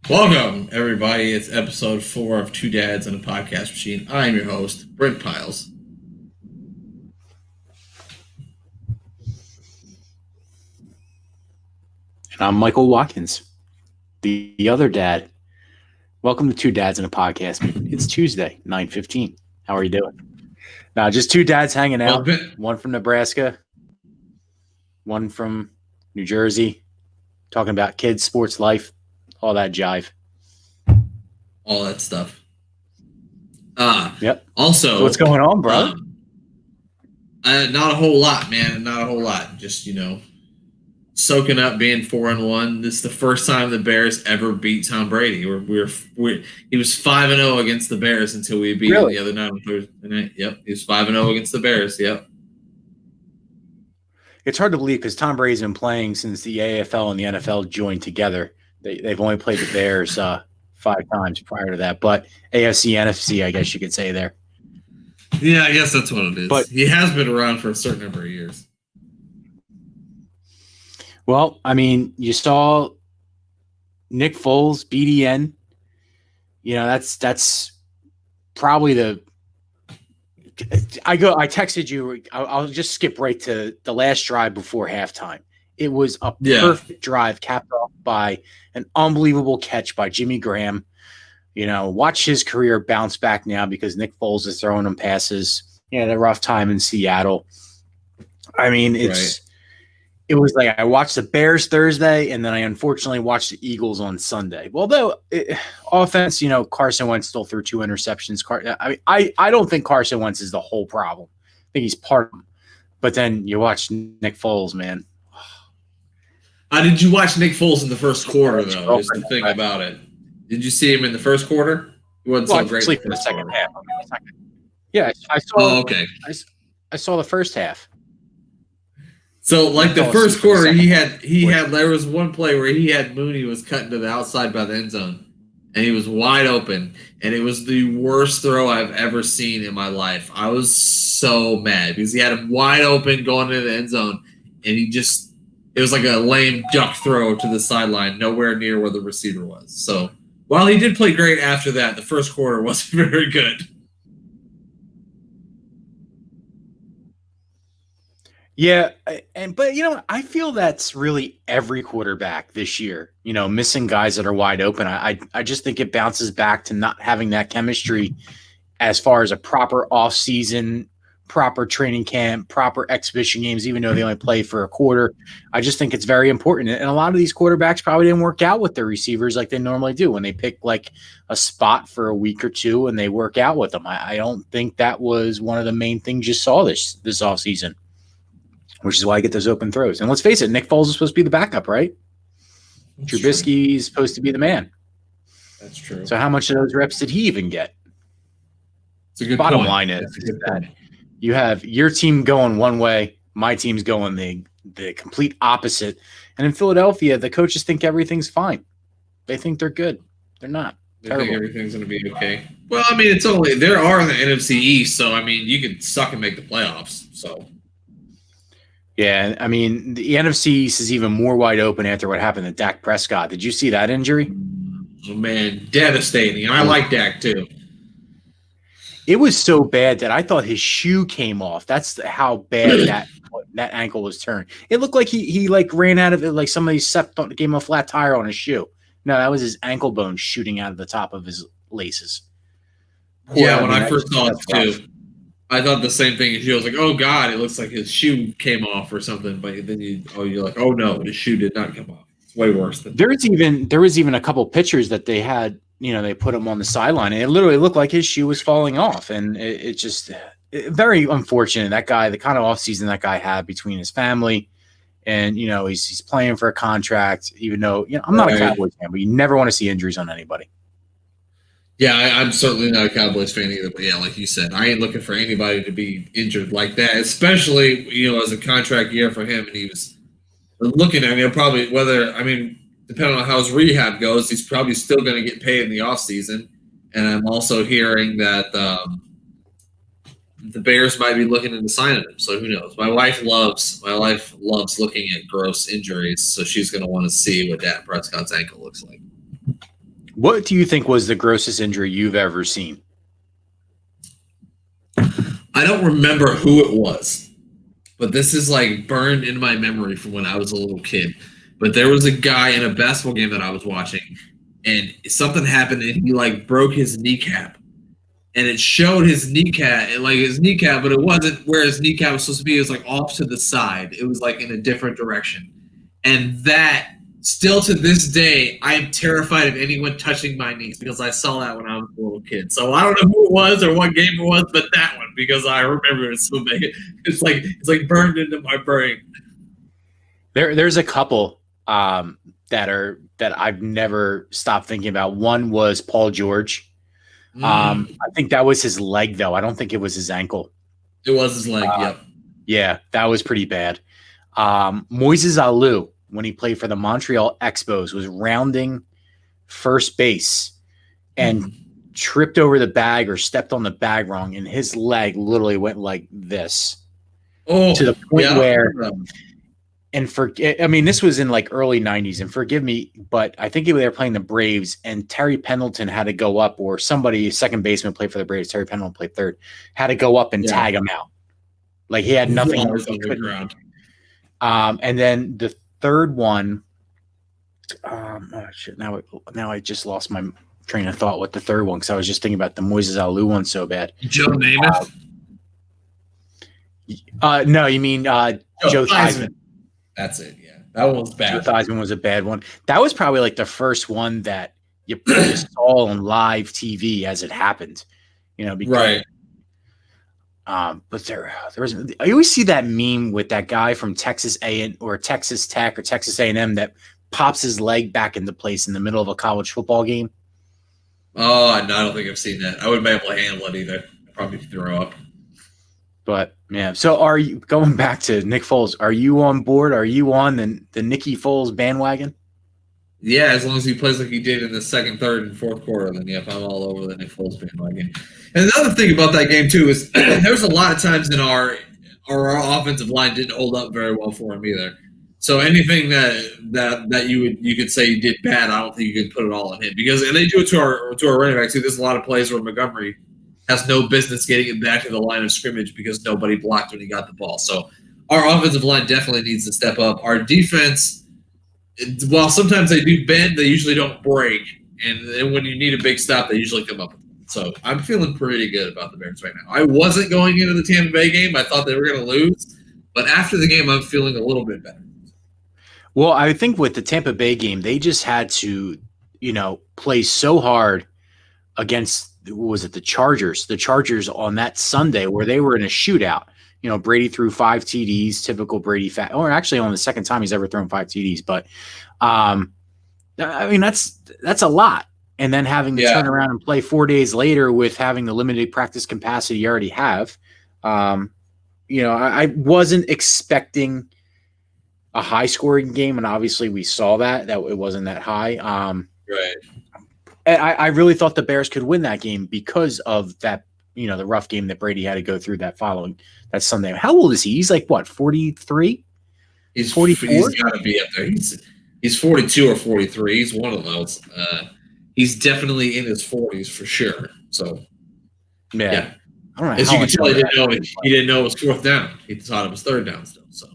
Welcome, everybody. It's episode 4 of Two Dads and a Podcast Machine. I'm your host, Brent Pyles. And I'm Michael Watkins, the other dad. Welcome to Two Dads and a Podcast. It's Tuesday, 9:15. How are you doing? Now, just two dads hanging out. One from Nebraska, one from New Jersey, talking about kids, sports, life, all that jive. All that stuff. Yep. Also, so what's going on, brother? Not a whole lot, man. Not a whole lot. Just, soaking up being 4-1. This is the first time the Bears ever beat Tom Brady. He was 5-0 against the Bears until we beat him the other night on Thursday night. Yep, he was 5-0 against the Bears. Yep. It's hard to believe because Tom Brady's been playing since the AFL and the NFL joined together. They've only played the Bears 5 times prior to that, but AFC, NFC, I guess you could say there. Yeah, I guess that's what it is. But he has been around for a certain number of years. Well, I mean, you saw Nick Foles, BDN. That's probably I texted you. I'll just skip right to the last drive before halftime. It was a perfect drive capped off by an unbelievable catch by Jimmy Graham. Watch his career bounce back now because Nick Foles is throwing him passes. The rough time in Seattle. I mean, It was like I watched the Bears Thursday, and then I unfortunately watched the Eagles on Sunday. Although offense, Carson Wentz still threw 2 interceptions. I don't think Carson Wentz is the whole problem. I think he's part of them. But then you watch Nick Foles, man. Did you watch Nick Foles in the first quarter, though? Is the thing about it. Did you see him in the first quarter? He wasn't so great. In the second half. Yeah, I saw. Oh, okay. I saw the first half. So, like the first quarter, there was one play where he had Mooney was cutting to the outside by the end zone, and he was wide open, and it was the worst throw I've ever seen in my life. I was so mad because he had him wide open going into the end zone, and it was like a lame duck throw to the sideline, nowhere near where the receiver was. So, while he did play great after that, the first quarter wasn't very good. Yeah, but I feel that's really every quarterback this year. Missing guys that are wide open. I just think it bounces back to not having that chemistry as far as a proper offseason, proper training camp, proper exhibition games, even though they only play for a quarter. I just think it's very important. And a lot of these quarterbacks probably didn't work out with their receivers like they normally do when they pick like a spot for a week or two and they work out with them. I don't think that was one of the main things you saw this offseason. Which is why I get those open throws. And let's face it, Nick Foles is supposed to be the backup, right? Trubisky is supposed to be the man. That's true. So how much of those reps did he even get? It's a good Bottom point. line is that you have your team going one way, my team's going the complete opposite. And in Philadelphia, the coaches think everything's fine. They think they're good. They're not. They think everything's going to be okay. Well, I mean, there are in the NFC East, so I mean, you could suck and make the playoffs. So. Yeah, I mean, the NFC East is even more wide open after what happened to Dak Prescott. Did you see that injury? Oh, man, devastating. I like Dak, too. It was so bad that I thought his shoe came off. That's how bad that ankle was turned. It looked like he ran out of it, like somebody gave him a flat tire on his shoe. No, that was his ankle bone shooting out of the top of his laces. When I first saw it, too. I thought the same thing as you. I was like, "Oh God, it looks like his shoe came off or something." But then you're like, "Oh no, his shoe did not come off." It's way worse than there was even a couple pictures that they had. They put him on the sideline, and it literally looked like his shoe was falling off. And it just very unfortunate. That guy, the kind of offseason that guy had between his family, and he's playing for a contract. Even though I'm not a Cowboys fan, but you never want to see injuries on anybody. Yeah, I'm certainly not a Cowboys fan either. But yeah, like you said, I ain't looking for anybody to be injured like that, especially as a contract year for him. And he was looking at probably depending on how his rehab goes, he's probably still going to get paid in the offseason. And I'm also hearing that the Bears might be looking into signing him. So who knows? My wife loves looking at gross injuries, so she's going to want to see what Dak Prescott's ankle looks like. What do you think was the grossest injury you've ever seen? I don't remember who it was, but this is like burned in my memory from when I was a little kid. But there was a guy in a basketball game that I was watching, and something happened, and he like broke his kneecap, and it showed his kneecap, but it wasn't where his kneecap was supposed to be. It was like off to the side. It was like in a different direction, and that. Still to this day, I am terrified of anyone touching my knees because I saw that when I was a little kid. So I don't know who it was or what game it was, but that one because I remember it so big. It's like burned into my brain. There's a couple that I've never stopped thinking about. One was Paul George. I think that was his leg, though. I don't think it was his ankle. It was his leg. Yep. Yeah, that was pretty bad. Moises Alou, when he played for the Montreal Expos, was rounding first base and tripped over the bag or stepped on the bag wrong, and his leg literally went like this. To the point where this was in like early 90s, and forgive me, but I think they were playing the Braves, and Terry Pendleton had to go up, or somebody, second baseman played for the Braves, Terry Pendleton played third, had to go up and tag him out. Like he had nothing else he couldn't do. And then the third one, now I just lost my train of thought with the third one because I was just thinking about the Moises Alou one so bad. Joe Namath? No, you mean Joe Theismann. That's it, yeah. That one was bad. Joe Theismann was a bad one. That was probably like the first one that you saw on live TV as it happened. Because, right. But there was. I always see that meme with that guy from Texas A or Texas Tech or Texas A&M that pops his leg back into place in the middle of a college football game. Oh, no, I don't think I've seen that. I wouldn't be able to handle it either. I'd probably throw up. But yeah, so are you going back to Nick Foles? Are you on board? Are you on the Nicky Foles bandwagon? Yeah, as long as he plays like he did in the second, third, and fourth quarter, then yep, I'm all over the Nick Foles bandwagon. And another thing about that game too is there's a lot of times in our offensive line didn't hold up very well for him either. So anything that you could say he did bad, I don't think you could put it all on him and they do it to our running back too. There's a lot of plays where Montgomery has no business getting it back to the line of scrimmage because nobody blocked when he got the ball. So our offensive line definitely needs to step up. Our defense. While sometimes they do bend, they usually don't break. And when you need a big stop, they usually come up with it. So I'm feeling pretty good about the Bears right now. I wasn't going into the Tampa Bay game. I thought they were going to lose. But after the game, I'm feeling a little bit better. Well, I think with the Tampa Bay game, they just had to, play so hard against, what was it, the Chargers? The Chargers on that Sunday where they were in a shootout. Brady threw 5 TDs, typical Brady or actually on the second time he's ever thrown 5 TDs. But, that's a lot. And then having to turn around and play 4 days later with having the limited practice capacity you already have. I wasn't expecting a high-scoring game, and obviously we saw that it wasn't that high. Right. I really thought the Bears could win that game because of that, the rough game that Brady had to go through that Sunday. How old is he? He's like, what, 43? He's 44? He's got to be up there. He's 42 or 43. He's one of those. He's definitely in his 40s for sure. So, yeah. I don't know. As you can tell, he didn't know it was fourth down. He thought it was third down still. So,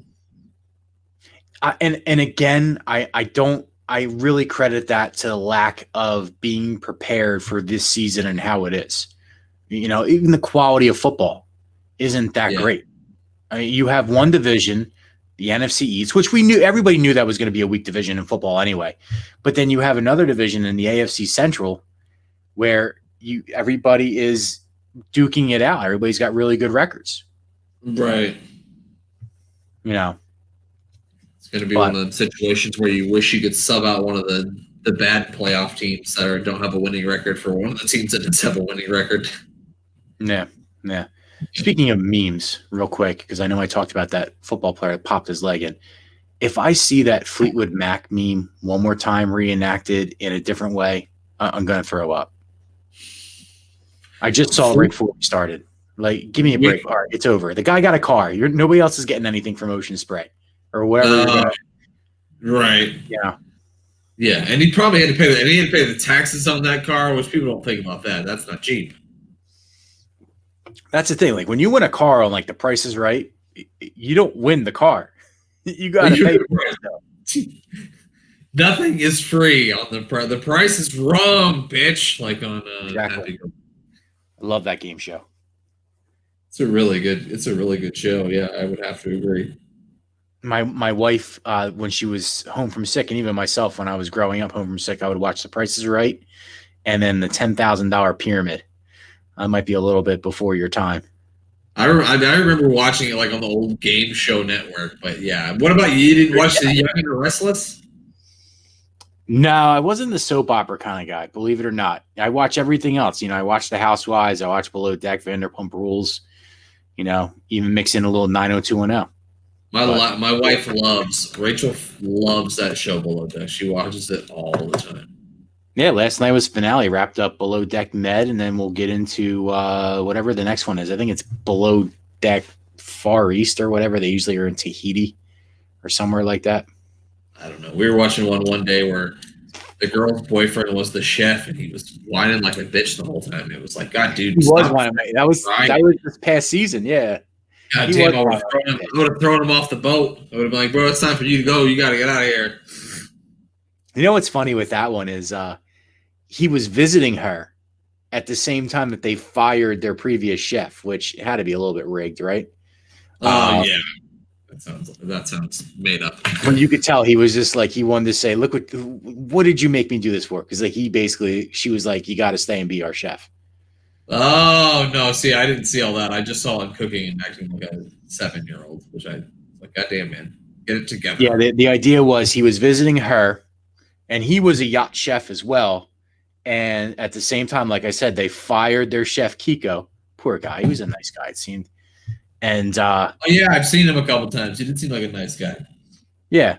and again, I really credit that to the lack of being prepared for this season and how it is. Even the quality of football isn't that great. I mean, you have one division, the NFC East, which everybody knew that was going to be a weak division in football anyway. But then you have another division in the AFC Central where everybody is duking it out. Everybody's got really good records. Right. It's going to be one of the situations where you wish you could sub out one of the bad playoff teams that don't have a winning record for one of the teams that does have a winning record. Yeah. Speaking of memes, real quick, because I know I talked about that football player that popped his leg in. If I see that Fleetwood Mac meme one more time reenacted in a different way, I'm going to throw up. I just saw it right before we started. Like, give me a break. All right, it's over. The guy got a car. Nobody else is getting anything from Ocean Spray or whatever. Right. Yeah. Yeah, and he probably had to pay the taxes on that car, which people don't think about that. That's not cheap. That's the thing. Like when you win a car on like The Price is Right, you don't win the car. You got to pay for it. Nothing is free on the price is wrong, bitch. Like on exactly. I love that game show. It's a really good show. Yeah, I would have to agree. My wife, when she was home from sick, and even myself when I was growing up home from sick, I would watch The Price is Right, and then the $10,000 Pyramid. I might be a little bit before your time. I remember watching it like on the old Game Show Network, but yeah. What about you? You didn't watch The Young and the Restless? No, I wasn't the soap opera kind of guy, believe it or not. I watch everything else. I watch The Housewives. I watch Below Deck, Vanderpump Rules. Even mix in a little 90210. My wife Rachel loves that show Below Deck. She watches it all the time. Yeah, last night was finale, wrapped up Below Deck Med, and then we'll get into whatever the next one is. I think it's Below Deck Far East or whatever. They usually are in Tahiti or somewhere like that. I don't know. We were watching one day where the girl's boyfriend was the chef, and he was whining like a bitch the whole time. It was like, God, dude. He was whining. That was this past season, yeah. God damn, I would have thrown him off the boat. I would have been like, bro, it's time for you to go. You got to get out of here. You know what's funny with that one is he was visiting her at the same time that they fired their previous chef, which had to be a little bit rigged, right? Oh, yeah. That sounds made up. When you could tell he was just like, he wanted to say, look, what did you make me do this for? Because like she was like, you got to stay and be our chef. Oh, no. See, I didn't see all that. I just saw him cooking and acting like a 7-year-old, which I was like, God damn, man. Get it together. Yeah, the idea was he was visiting her, and he was a yacht chef as well. And at the same time, like I said, they fired their chef, Kiko. Poor guy. He was a nice guy, it seemed. And oh, yeah, I've seen him a couple times. He did seem like a nice guy. Yeah.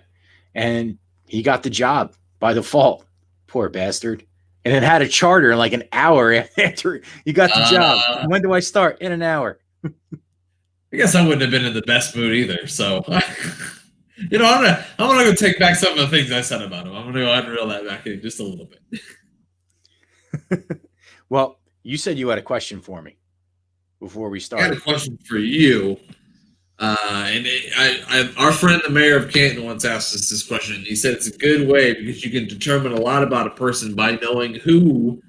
And he got the job by default. Poor bastard. And then had a charter in like an hour after he got the job. When do I start? In an hour. I guess I wouldn't have been in the best mood either. So, I'm gonna go take back some of the things I said about him. I'm gonna go ahead and reel that back in just a little bit. Well, you said you had a question for me before we started. I had a question for you. Our friend, the mayor of Canton, once asked us this question. He said it's a good way because you can determine a lot about a person by knowing who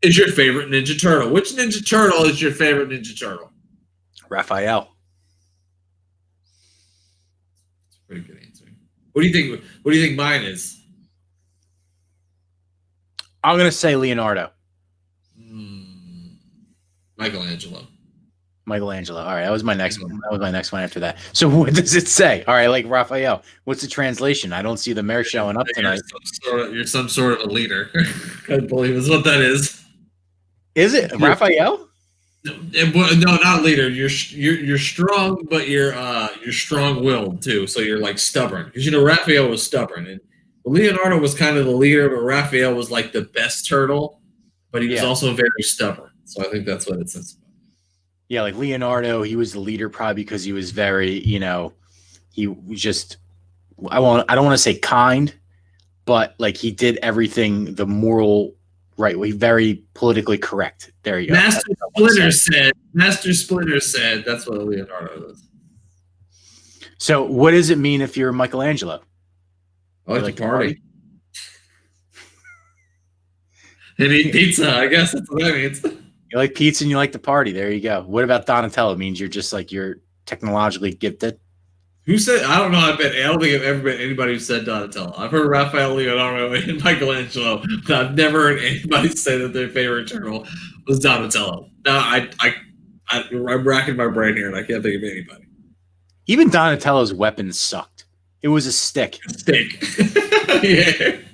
is your favorite Ninja Turtle. Which Ninja Turtle is your favorite Ninja Turtle? Raphael. That's a pretty good answer. What do you think mine is? I'm gonna say Leonardo. Michelangelo. All right, that was my next one. That was my next one after that. So what does it say? All right, like Raphael. What's the translation? I don't see the mayor showing up tonight. You're some sort of a leader. I believe is what that is. Is it Raphael? No, not leader. You're strong, but you're strong-willed too. So you're like stubborn because Raphael was stubborn, and Leonardo was kind of the leader, but Raphael was like the best turtle, but he was also very stubborn. So I think that's what it says. Yeah, like Leonardo, he was the leader probably because he was very, he was just, I don't want to say kind, but like he did everything the moral right way, very politically correct. There you go. Master Splinter said that's what Leonardo is. So what does it mean if you're Michelangelo? I like to party. And eat pizza, I guess that's what that means. You like pizza and you like to party. There you go. What about Donatello? It means you're just like you're technologically gifted. Who said? I don't know. I don't think I've ever met anybody who said Donatello. I've heard Raphael, Leonardo, and Michelangelo, but I've never heard anybody say that their favorite turtle was Donatello. No, I'm racking my brain here, and I can't think of anybody. Even Donatello's weapons sucked. It was a stick. Yeah.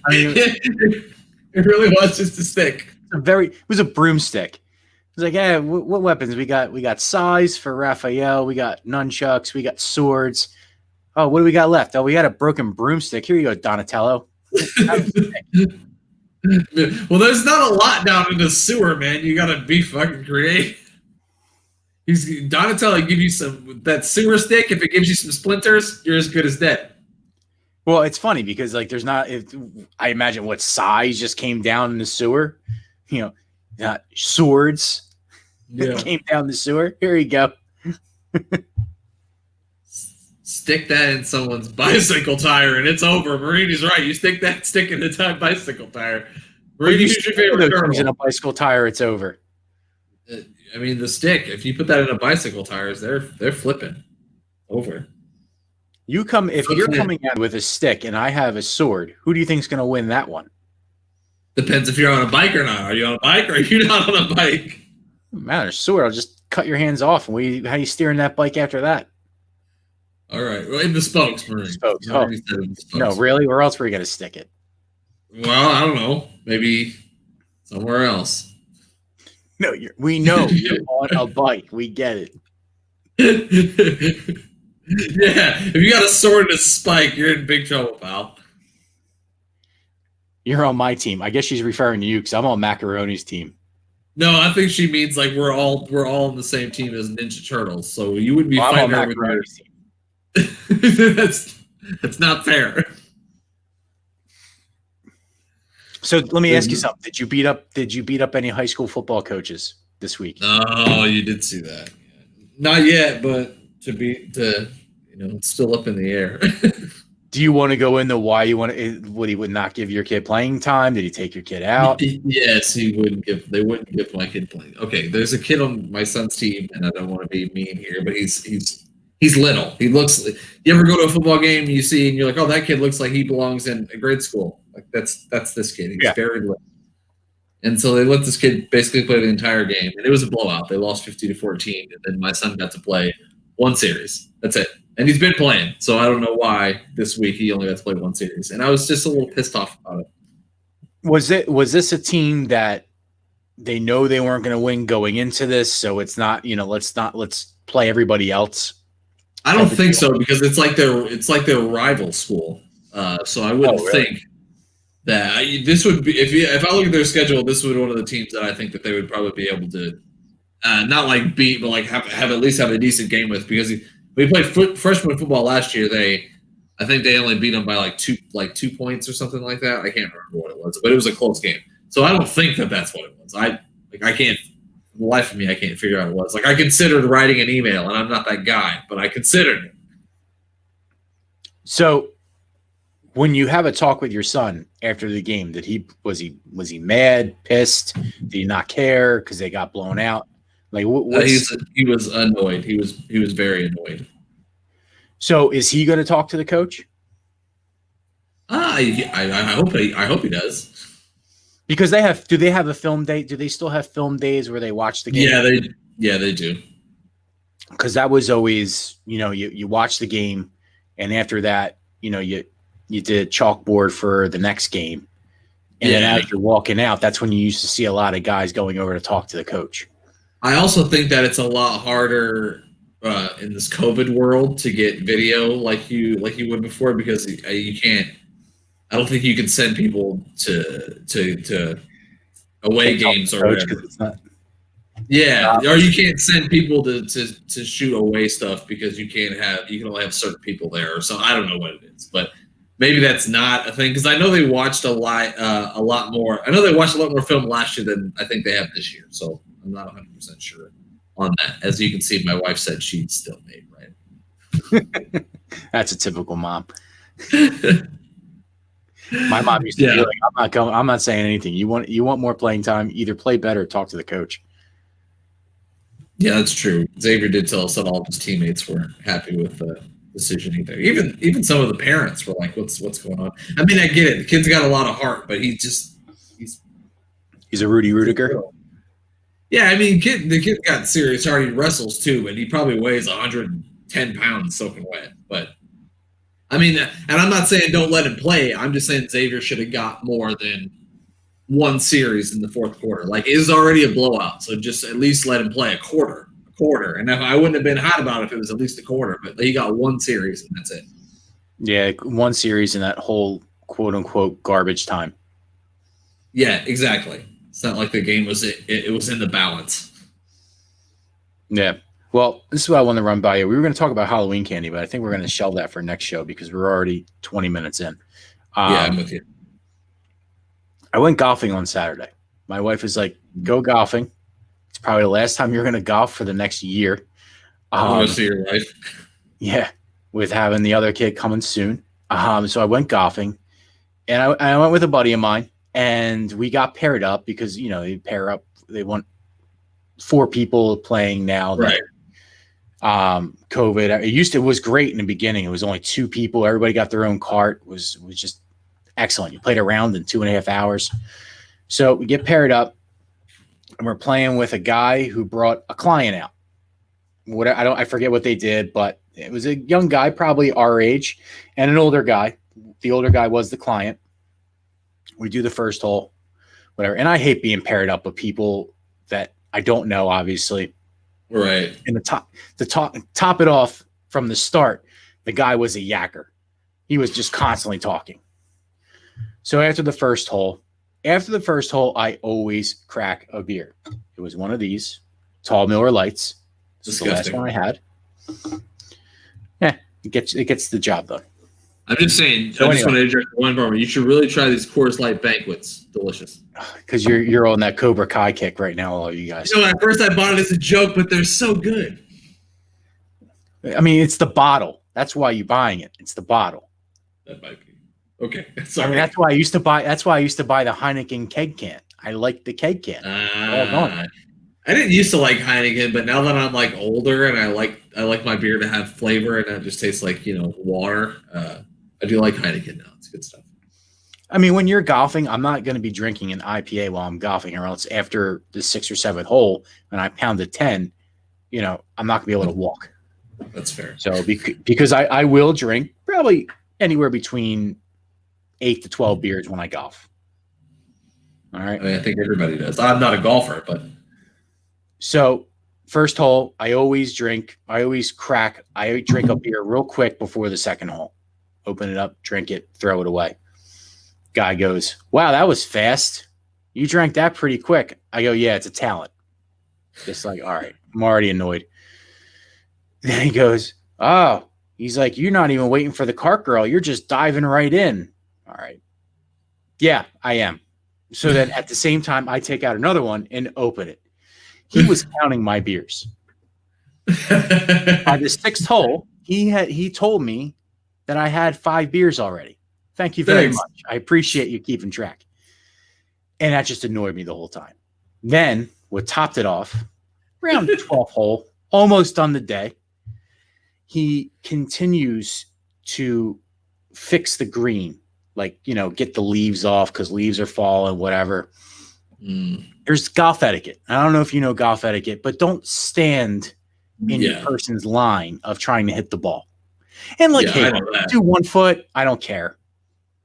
I mean, it really was just a stick. It was a broomstick. It was like, yeah, what weapons we got? We got sais for Raphael. We got nunchucks. We got swords. Oh, what do we got left? Oh, we got a broken broomstick. Here you go, Donatello. Well, there's not a lot down in the sewer, man. You gotta be fucking creative. Donatello give you that sewer stick. If it gives you some splinters, you're as good as dead. Well, it's funny because like there's not. I imagine what size just came down in the sewer. Swords came down the sewer. Here you go. Stick that in someone's bicycle tire and it's over. Marini's right. You stick that stick in the bicycle tire. Marini, who's your favorite turtle? In a bicycle tire, it's over. I mean, the stick. If you put that in a bicycle tires, they're flipping over. You're coming out with a stick and I have a sword. Who do you think is going to win that one? Depends if you're on a bike or not. Are you on a bike or are you not on a bike? Man, a sword. I'll just cut your hands off. And how are you steering that bike after that? All right. Well, in the spokes, Marie. Spokes. Oh. No, really? Where else were you going to stick it? Well, I don't know. Maybe somewhere else. No, we know you're on a bike. We get it. Yeah. If you got a sword and a spike, you're in big trouble, pal. You're on my team. I guess she's referring to you because I'm on Macaroni's team. No, I think she means like we're all on the same team as Ninja Turtles. So you wouldn't be fighting her with your team. That's not fair. So let me ask you something. Did you beat up any high school football coaches this week? Oh, you did see that. Not yet, but it's still up in the air. Do you want to go into why you want to? Would he not give your kid playing time? Did he take your kid out? Yes, they wouldn't give my kid playing. Okay, there's a kid on my son's team, and I don't want to be mean here, but he's little. He looks. You ever go to a football game and you see and you're like, oh, that kid looks like he belongs in a grade school. Like that's this kid. He's very little. And so they let this kid basically play the entire game, and it was a blowout. They lost 50-14, and then my son got to play one series. That's it. And he's been playing, so I don't know why this week he only got to play one series. And I was just a little pissed off about it. Was this a team that they know they weren't going to win going into this, so it's not, let's play everybody else? I don't think so because it's like their rival school. So I wouldn't think that this would be if I look at their schedule, this would be one of the teams that I think that they would probably be able to not like beat, but like have at least have a decent game with because we played freshman football last year. I think they only beat them by like 2 points or something like that. I can't remember what it was, but it was a close game. So I don't think that that's what it was. I can't. The life of me, I can't figure out what it was. Like I considered writing an email, and I'm not that guy, but I considered it. So, when you have a talk with your son after the game, was he mad, pissed? Did he not care because they got blown out? Like he was annoyed. He was very annoyed. So, is he going to talk to the coach? I hope he does. Because do they have a film day? Do they still have film days where they watch the game? Yeah, they do. Because that was always, you watch the game, and after that, you did chalkboard for the next game, and then as you're walking out, that's when you used to see a lot of guys going over to talk to the coach. I also think that it's a lot harder in this COVID world to get video like you would before because you can't. I don't think you can send people to away games or whatever. It's not. Yeah, or you can't send people to shoot away stuff because you can only have certain people there or something. I don't know what it is, but maybe that's not a thing because I know they watched a lot more. I know they watched a lot more film last year than I think they have this year. So I'm not 100% sure on that. As you can see, my wife said she'd still made right. That's a typical mom. My mom used to be like, I'm not saying anything. You want more playing time, either play better or talk to the coach. Yeah, that's true. Xavier did tell us that all of his teammates weren't happy with the decision either. Even some of the parents were like, what's going on? I mean, I get it. The kid's got a lot of heart, but he's a Rudy Rudiger. Yeah, I mean, the kid got serious heart. He wrestles too, but he probably weighs 110 pounds soaking wet. But I mean, and I'm not saying don't let him play. I'm just saying Xavier should have got more than one series in the fourth quarter. Like, it was already a blowout, so just at least let him play a quarter. And I wouldn't have been hot about it if it was at least a quarter, but he got one series, and that's it. Yeah, one series in that whole quote-unquote garbage time. Yeah, exactly. It's not like the game was it was in the balance. Yeah. Well, this is what I want to run by you. We were going to talk about Halloween candy, but I think we're going to shelve that for next show because we're already 20 minutes in. Yeah, I'm with you. I went golfing on Saturday. My wife is like, go golfing. It's probably the last time you're going to golf for the next year. I want to see your wife. Yeah, with having the other kid coming soon. So I went golfing, and I went with a buddy of mine, and we got paired up because, they pair up. They want 4 people playing now. Right. COVID. It was great in the beginning. It was only 2 people. Everybody got their own cart. It was just excellent. You played a round in 2.5 hours. So we get paired up, and we're playing with a guy who brought a client out. I forget what they did, but it was a young guy, probably our age, and an older guy. The older guy was the client. We do the first hole, whatever. And I hate being paired up with people that I don't know, obviously. Right. And to top it off from the start, the guy was a yacker. He was just constantly talking. So after the first hole, I always crack a beer. It was one of these tall Miller Lights. This is the last one I had. Yeah, it gets the job done. I'm just saying. I just want to interject one more. You should really try these Coors Light banquets. Delicious. Because you're on that Cobra Kai kick right now, all you guys. At first I bought it as a joke, but they're so good. I mean, it's the bottle. That's why you're buying it. It's the bottle. That might be okay. Sorry. I mean, that's why I used to buy. That's why I used to buy the Heineken keg can. I like the keg can. I didn't used to like Heineken, but now that I'm like older and I like my beer to have flavor and it just tastes like water. I do like Heineken now. It's good stuff. I mean, when you're golfing, I'm not going to be drinking an IPA while I'm golfing, or else after the 6th or 7th hole, and I pound a 10, I'm not going to be able to walk. That's fair. So because I will drink probably anywhere between 8 to 12 beers when I golf. All right. I mean, I think everybody does. I'm not a golfer, but. So first hole, I always drink. I drink a beer real quick before the second hole. Open it up, drink it, throw it away. Guy goes, wow, that was fast. You drank that pretty quick. I go, yeah, it's a talent. Just like, all right, I'm already annoyed. Then he goes, oh, he's like, you're not even waiting for the cart girl. You're just diving right in. All right. Yeah, I am. So then at the same time, I take out another one and open it. He was counting my beers. By the 6th hole, he told me that I had 5 beers already. Thank you very much. I appreciate you keeping track. And that just annoyed me the whole time. Then, what topped it off, around the 12th hole, almost on the day, he continues to fix the green, like, get the leaves off because leaves are falling, whatever. There's golf etiquette. I don't know if you know golf etiquette, but don't stand in your person's line of trying to hit the ball. And hey, do 1 foot, I don't care.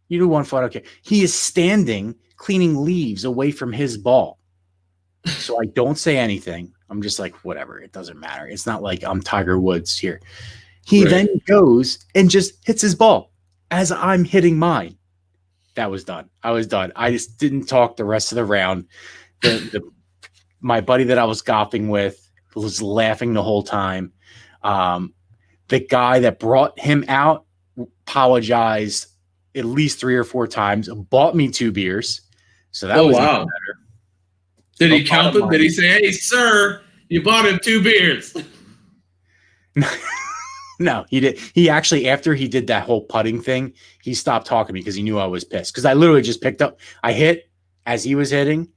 You do 1 foot, okay. He is standing, cleaning leaves away from his ball. So I don't say anything. I'm just like, whatever. It doesn't matter. It's not like I'm Tiger Woods here. He then goes and just hits his ball as I'm hitting mine. That was done. I was done. I just didn't talk the rest of the round. My buddy that I was golfing with was laughing the whole time. The guy that brought him out apologized at least 3 or 4 times, bought me 2 beers. So that was even better. Did he count them? Did he say, hey, sir, you bought him 2 beers? No, he did. He actually, after he did that whole putting thing, he stopped talking to me because he knew I was pissed. Because I literally just picked up, I hit as he was hitting,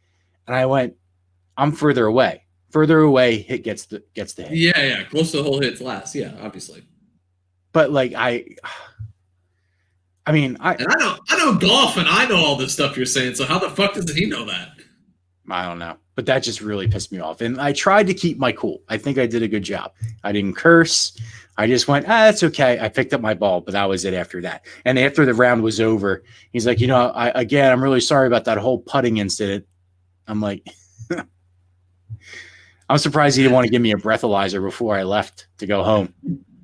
and I went, I'm further away. Further away, hit gets the hit. Yeah. Close to the whole hit's last. Yeah, obviously. But I know golf and I know all this stuff you're saying. So how the fuck doesn't he know that? I don't know. But that just really pissed me off. And I tried to keep my cool. I think I did a good job. I didn't curse. I just went, that's okay. I picked up my ball, but that was it after that. And after the round was over, he's like, I'm really sorry about that whole putting incident. I'm like, I'm surprised he didn't want to give me a breathalyzer before I left to go home.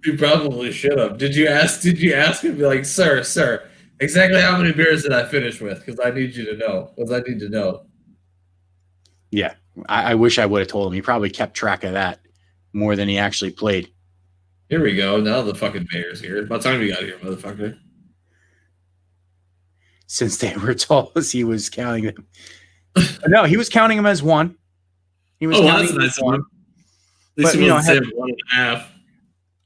You probably should have. Did you ask him, be like, sir, exactly how many beers did I finish with? Because I need you to know. Because I need to know. Yeah. I wish I would have told him. He probably kept track of that. more than he actually played. Here we go. Now the fucking Bears here. About time we got here, motherfucker. Since they were tall as he was counting them. No, he was counting them as one. He was counting that's a nice one. At least he wasn't saying 1.5.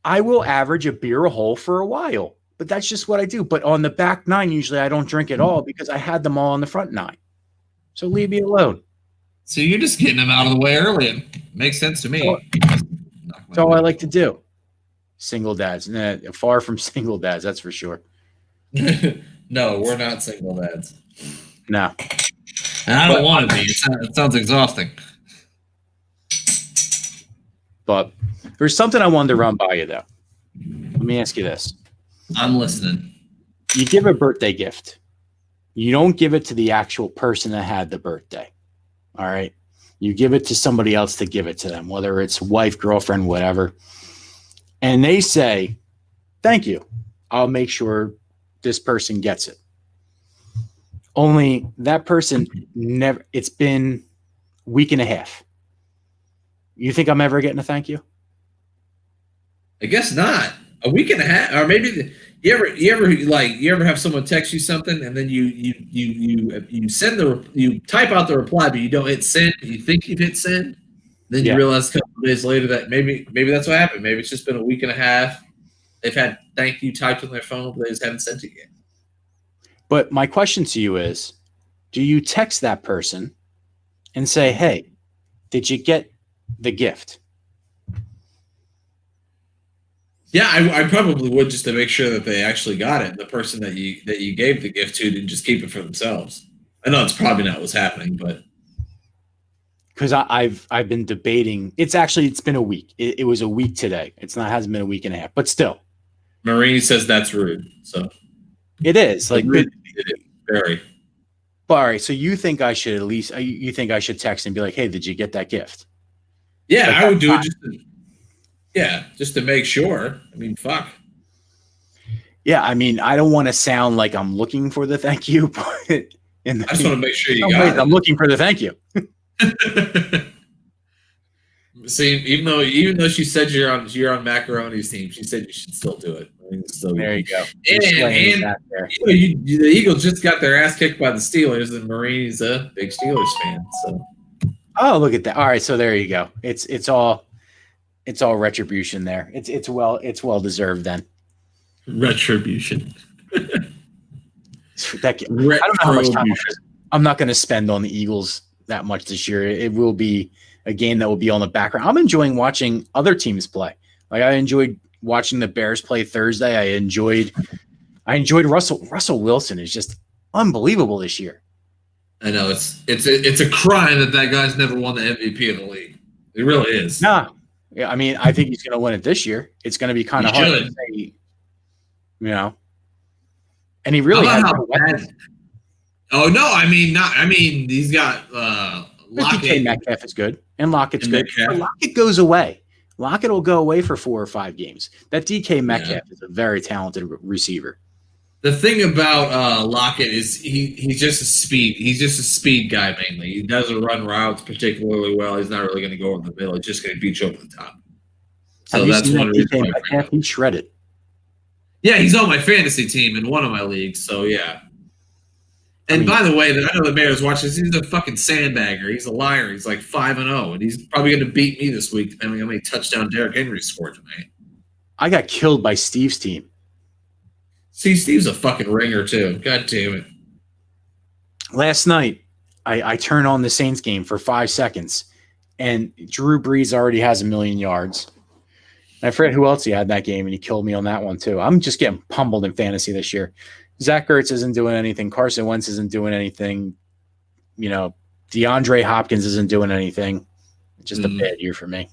I will average a beer a hole for a while, but that's just what I do. But on the back 9, usually I don't drink at all because I had them all on the front 9. So leave me alone. So you're just getting them out of the way early. Makes sense to me. That's all I like to do. Single dads. Nah, far from single dads, that's for sure. No, we're not single dads. No. And I don't want to be. It sounds exhausting. But there's something I wanted to run by you, though. Let me ask you this. I'm listening. You give a birthday gift. You don't give it to the actual person that had the birthday. All right? You give it to somebody else to give it to them, whether it's wife, girlfriend, whatever. And they say, thank you. I'll make sure this person gets it. Only that person never, it's been a week and a half. You think I'm ever getting a thank you? I guess not. A week and a half, or maybe you ever have someone text you something and then you type out the reply, but you don't hit send. You think you've hit send, then you realize a couple of days later that maybe that's what happened. Maybe it's just been a week and a half. They've had thank you typed on their phone, but they just haven't sent it yet. But my question to you is, do you text that person and say, hey, did you get the gift? Yeah, I probably would, just to make sure that they actually got it. The person that you gave the gift to didn't just keep it for themselves. I know it's probably not what's happening, but because I've been debating. It's been a week. It was a week today. Hasn't been a week and a half, but still. Marini says that's rude. So it is like very. All right, so you think I should you think I should text and be like, hey, did you get that gift? Yeah, I would do it just to make sure. I mean, fuck. Yeah, I mean, I don't want to sound like I'm looking for the thank you, but I just want to make sure you got it. I'm looking for the thank you. See, even though she said you're on Macaroni's team, she said you should still do it. There you go. And the Eagles just got their ass kicked by the Steelers, and Marini's a big Steelers fan. So, oh, look at that! All right, so there you go. It's all retribution there. It's well deserved then. Retribution. I don't know how much time I'm not going to spend on the Eagles that much this year. It will be a game that will be on the background. I'm enjoying watching other teams play. Like I enjoyed watching the Bears play Thursday. I enjoyed Russell. Russell Wilson is just unbelievable this year. I know it's a crime that guy's never won the MVP of the league. It really is. Nah. Yeah, I mean, I think he's going to win it this year. It's going to be kind of hard to say, And he really has Oh no, I mean he's got Lockett. DK Metcalf is good, and Lockett's good. But Lockett goes away. Lockett will go away for 4 or 5 games. That DK Metcalf is a very talented receiver. The thing about Lockett is he's just a speed guy mainly. He doesn't run routes particularly well. He's not really going to go over the middle. He's just going to beat you over the top. So that's one reason. DK Metcalf, he's shredded. Yeah, he's on my fantasy team in one of my leagues. So yeah. And by the way, I know the Bears watch this. He's a fucking sandbagger. He's a liar. He's like 5-0, and he's probably going to beat me this week, depending on how many touchdowns Derrick Henry scored tonight. I got killed by Steve's team. See, Steve's a fucking ringer too. God damn it! Last night, I turned on the Saints game for 5 seconds, and Drew Brees already has 1,000,000 yards. And I forget who else he had that game, and he killed me on that one too. I'm just getting pummeled in fantasy this year. Zach Ertz isn't doing anything. Carson Wentz isn't doing anything. DeAndre Hopkins isn't doing anything. It's just a bad year for me.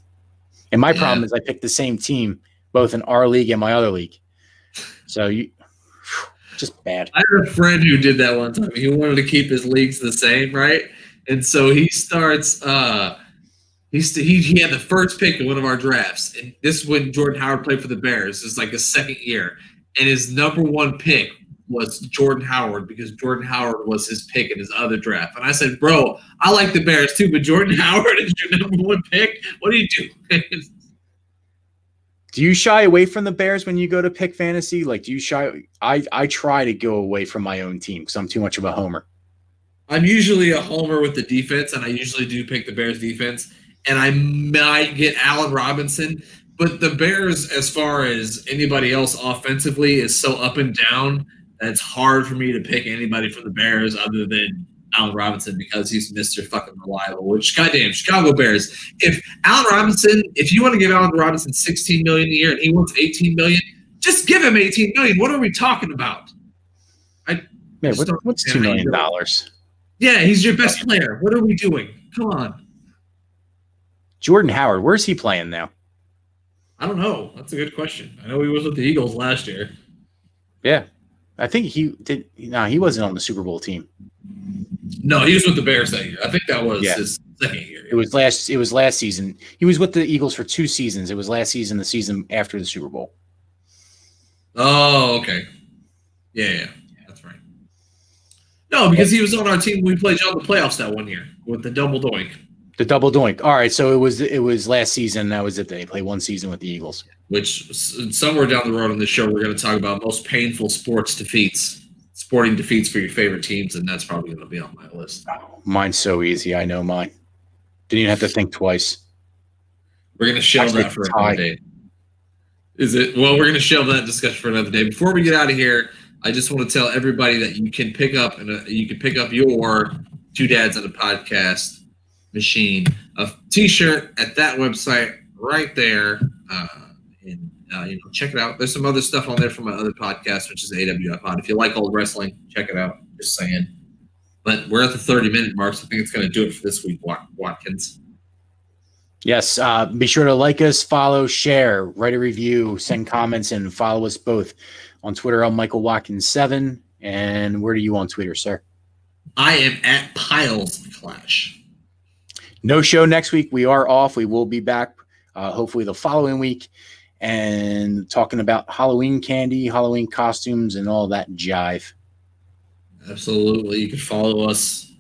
And my problem is I picked the same team both in our league and my other league. So just bad. I had a friend who did that one time. He wanted to keep his leagues the same, right? And so he starts he had the first pick in one of our drafts. And this is when Jordan Howard played for the Bears. It was like his second year. And his number one pick was Jordan Howard because Jordan Howard was his pick in his other draft. And I said, bro, I like the Bears too, but Jordan Howard is your number one pick? What are you doing? Do you shy away from the Bears when you go to pick fantasy? Like, do you shy? I try to go away from my own team because I'm too much of a homer. I'm usually a homer with the defense, and I usually do pick the Bears defense. And I might get Allen Robinson, but the Bears, as far as anybody else offensively, is so up and down that it's hard for me to pick anybody from the Bears other than Allen Robinson because he's Mr. fucking reliable. Which, goddamn, Chicago Bears. If Allen Robinson, if you want to give Allen Robinson $16 million a year and he wants $18 million, just give him $18 million. What are we talking about? What's $2 million? Yeah, he's your best player. What are we doing? Come on. Jordan Howard, where's he playing now? I don't know. That's a good question. I know he was with the Eagles last year. Yeah. I think he did. No, he wasn't on the Super Bowl team. No, he was with the Bears that year. I think that was his second year. It was last season. He was with the Eagles for 2 seasons. It was last season, the season after the Super Bowl. Oh, okay. Yeah, that's right. No, because he was on our team when we played y'all in the playoffs that one year with the double doink. The double doink. All right, so it was last season. That was it. They played 1 season with the Eagles. Which somewhere down the road on this show, we're going to talk about most painful sporting defeats for your favorite teams, and that's probably going to be on my list. Oh, mine's so easy. I know mine. Didn't even have to think twice. We're going to shelve that for another day. Is it? Well, we're going to shelve that discussion for another day. Before we get out of here, I just want to tell everybody that you can pick up your Two Dads on a Podcast machine, a T-shirt at that website right there, and check it out. There's some other stuff on there from my other podcast, which is AWI Pod. If you like old wrestling, check it out. Just saying. But we're at the 30-minute mark, so I think it's going to do it for this week, Watkins. Yes. Be sure to like us, follow, share, write a review, send comments, and follow us both on Twitter. I'm Michael Watkins 7. And where are you on Twitter, sir? I am at Pyles Clash. No show next week. We are off. We will be back hopefully the following week and talking about Halloween candy, Halloween costumes, and all that jive. Absolutely. You can follow us,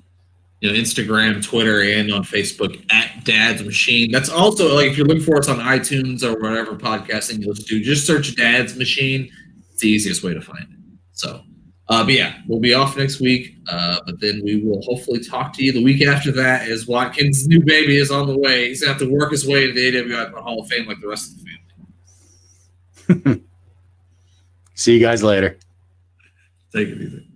Instagram, Twitter, and on Facebook at Dad's Machine. That's also, like, if you're looking for us on iTunes or whatever podcasting you listen to, just search Dad's Machine. It's the easiest way to find it. So, but yeah, we'll be off next week, but then we will hopefully talk to you the week after that as Watkins' new baby is on the way. He's going to have to work his way to the AWI Hall of Fame like the rest of the family. See you guys later. Take it easy.